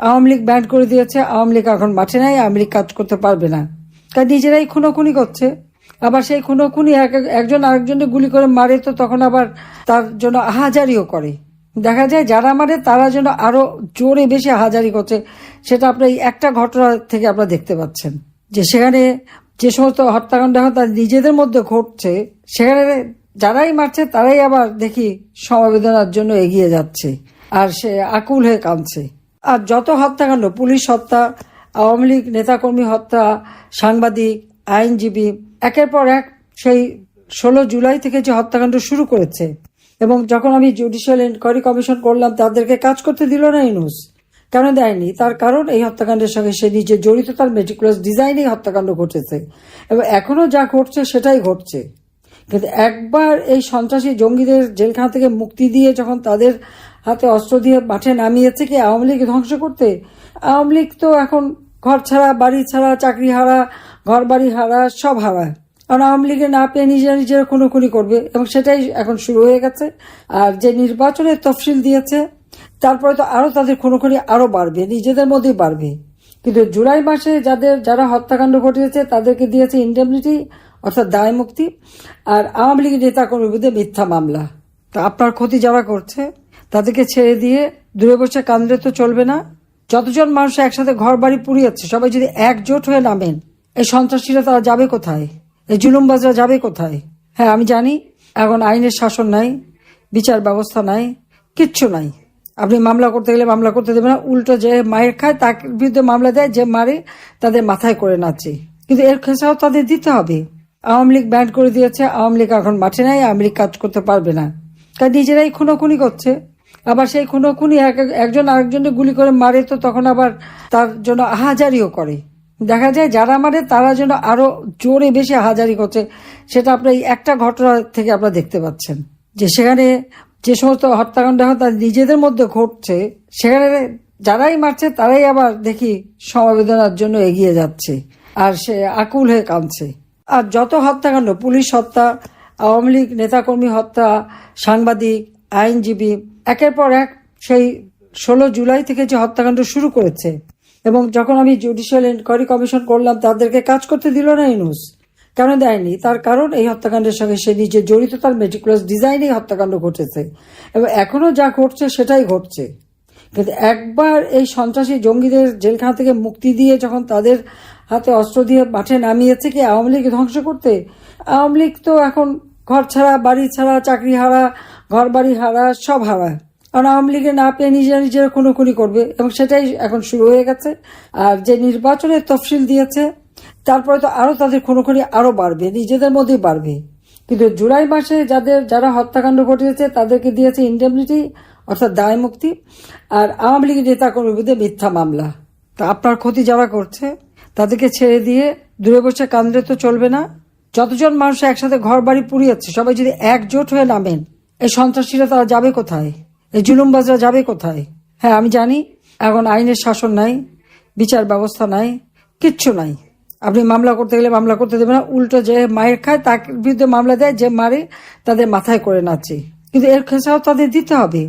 Awami League band করে দিয়েছে, আওয়ামী লীগ এখন মাঠে নাই, আওয়ামী লীগ কাজ করতে পারবে না, কারণ নিজেরাই খুনোখুনি করছে। আবার সেই খুনোখুনি একজন আরেকজনকে গুলি করে মারে, তো তখন আবার তার জন্য আহাজারিও করে। দেখা যায় যারা মারে তারা যেন আরো জোরে বেশি আহাজারি করছে। সেটা আপনার এই একটা ঘটনা থেকে আপনারা দেখতে পাচ্ছেন যে সেখানে যে সমস্ত হত্যাকাণ্ড তার নিজেদের মধ্যে ঘটছে, সেখানে যারাই মারছে তারাই আবার দেখি সমবেদনার জন্য এগিয়ে যাচ্ছে আর সে আকুল হয়ে কাঁদছে। আর যত হত্যাকাণ্ড, পুলিশ হত্যা, আওয়ামী লীগ নেতাকর্মী হত্যা, সাংবাদিক, আইনজীবী, একের পর এক সেই 16 জুলাই থেকে যে হত্যাকাণ্ড শুরু করেছে, এবং যখন আমি জুডিশিয়াল ইনকোয়ারি কমিশন করলাম তাদেরকে কাজ করতে দিল না ইউনূস। কেন দেয়নি? তার কারণ এই হত্যাকাণ্ডের সঙ্গে সে নিজে জড়িত, তার মেটিকুলাস ডিজাইনেই হত্যাকাণ্ড ঘটেছে এবং এখনো যা ঘটছে সেটাই ঘটছে। কিন্তু একবার এই সন্ত্রাসী জঙ্গিদের জেলখানা থেকে মুক্তি দিয়ে যখন তাদের হাতে অস্ত্র দিয়ে মাঠে নামিয়েছে কি আওয়ামী লীগ ধ্বংস করতে, আওয়ামী লীগ তো এখন ঘর ছাড়া, বাড়ি ছাড়া, চাকরি হারা, ঘর বাড়ি হারা, সব হারা। কারণ আওয়ামী লীগে না পেয়ে নিজেরা খুনোখুনি করবে, এবং সেটাই এখন শুরু হয়ে গেছে। আর যে নির্বাচনের তফসিল দিয়েছে তারপরে তো আরো তাদের খুনোখুনি আরো বাড়বে, নিজেদের মধ্যেই বাড়বে। কিন্তু জুলাই মাসে যারা হত্যাকাণ্ড ঘটিয়েছে তাদেরকে দিয়েছে ইনডেমনিটি, অর্থাৎ দায় মুক্তি, আর আওয়ামী লীগের নেতাকর্মীর বিরুদ্ধে মিথ্যা মামলা। তা আপনার ক্ষতি যারা করছে তাদেরকে ছেড়ে দিয়ে দূরে বসে কাঁদলে তো চলবে না। যতজন মানুষ একসাথে ঘর বাড়ি পুড়িয়েছে সবাই যদি একজোট হয়ে নামেন, এই সন্ত্রাসীরা তারা যাবে কোথায়? এই জুলুমবাজরা যাবে কোথায়? হ্যাঁ, আমি জানি এখন আইনের শাসন নাই, বিচার ব্যবস্থা নাই, কিচ্ছু নাই। আপনি মামলা করতে গেলে মামলা করতে দেবে না, উল্টো যে মায়ের খায় তার বিরুদ্ধে মামলা দেয়, যে মারে তাদের মাথায় করে নাচে। কিন্তু এর খেসাও তাদের দিতে হবে। আওয়ামী লীগ ব্যান্ড করে দিয়েছে, আওয়ামী লীগ এখন মাঠে নাই, আওয়ামী লীগ কাজ করতে পারবে না, কারণ নিজেরাই খুনোখুনি করছে। আবার সেই খুনোখুনি একজন আরেকজনকে গুলি করে মারে, তো তখন আবার তার জন্য আহাজারিও করে। দেখা যায় যারা মারে তারা যেন আরো জোরে বেশি আহাজারি করছে। সেটা আপনার এই একটা ঘটনা থেকে আপনারা দেখতে পাচ্ছেন যে সেখানে যে সমস্ত হত্যাকাণ্ড তার নিজেদের মধ্যে ঘটছে, সেখানে যারাই মারছে তারাই আবার দেখি সমবেদনার জন্য এগিয়ে যাচ্ছে আর সে আকুল হয়ে কাঁদছে। আর যত হত্যাকাণ্ড, পুলিশ হত্যা, আওয়ামী লীগ নেতাকর্মী হত্যা, সাংবাদিক, আইনজীবী, একের পর এক সেই 16 জুলাই থেকে যে হত্যাকাণ্ড শুরু করেছে, এবং যখন আমি জুডিশিয়াল ইনকোয়ারি কমিশন করলাম তাদেরকে কাজ করতে দিল না ইউনূস। কেন দেয়নি? তার কারণ এই হত্যাকাণ্ডের সঙ্গে সে নিজে জড়িত, তার মেটিকুলাস ডিজাইনেই হত্যাকাণ্ড ঘটেছে এবং এখনো যা ঘটছে সেটাই ঘটছে। কিন্তু একবার এই সন্ত্রাসী জঙ্গিদের জেলখানা থেকে মুক্তি দিয়ে যখন তাদের হাতে অস্ত্র দিয়ে মাঠে নামিয়েছে কি আওয়ামী লীগ ধ্বংস করতে, আওয়ামী লীগ তো এখন ঘর ছাড়া, বাড়ি ছাড়া, চাকরি হারা, ঘর বাড়ি হারা, সব হারা। কারণ আওয়ামী লীগে না পেয়ে নিজেরা খুনোখুনি করবে, এবং সেটাই এখন শুরু হয়ে গেছে। আর যে নির্বাচনের তফসিল দিয়েছে তারপরে তো আরো তাদের খুনোখুনি আরো বাড়বে, নিজেদের মধ্যেই বাড়বে। কিন্তু জুলাই মাসে যারা হত্যাকাণ্ড ঘটিয়েছে তাদেরকে দিয়েছে ইনডেমনিটি, অর্থাৎ দায় মুক্তি, আর আওয়ামী লীগের নেতাকর্মীর বিরুদ্ধে মিথ্যা মামলা। তা আপনার ক্ষতি যারা করছে তাদেরকে ছেড়ে দিয়ে দূরে বসে কাঁদলে তো চলবে না। যতজন মানুষ একসাথে ঘর বাড়ি পুড়িয়েছে সবাই যদি একজোট হয়ে নামেন, এই সন্ত্রাসীরা তারা যাবে কোথায়? এই জুলুমবাজরা যাবে কোথায়? হ্যাঁ, আমি জানি এখন আইনের শাসন নাই, বিচার ব্যবস্থা নাই, কিচ্ছু নাই। আপনি মামলা করতে গেলে মামলা করতে দেবে না, উল্টো যে মায়ের খায় তার বিরুদ্ধে মামলা দেয়, যে মারে তাদের মাথায় করে নাচে। কিন্তু এর খেসাও তাদের দিতে হবে।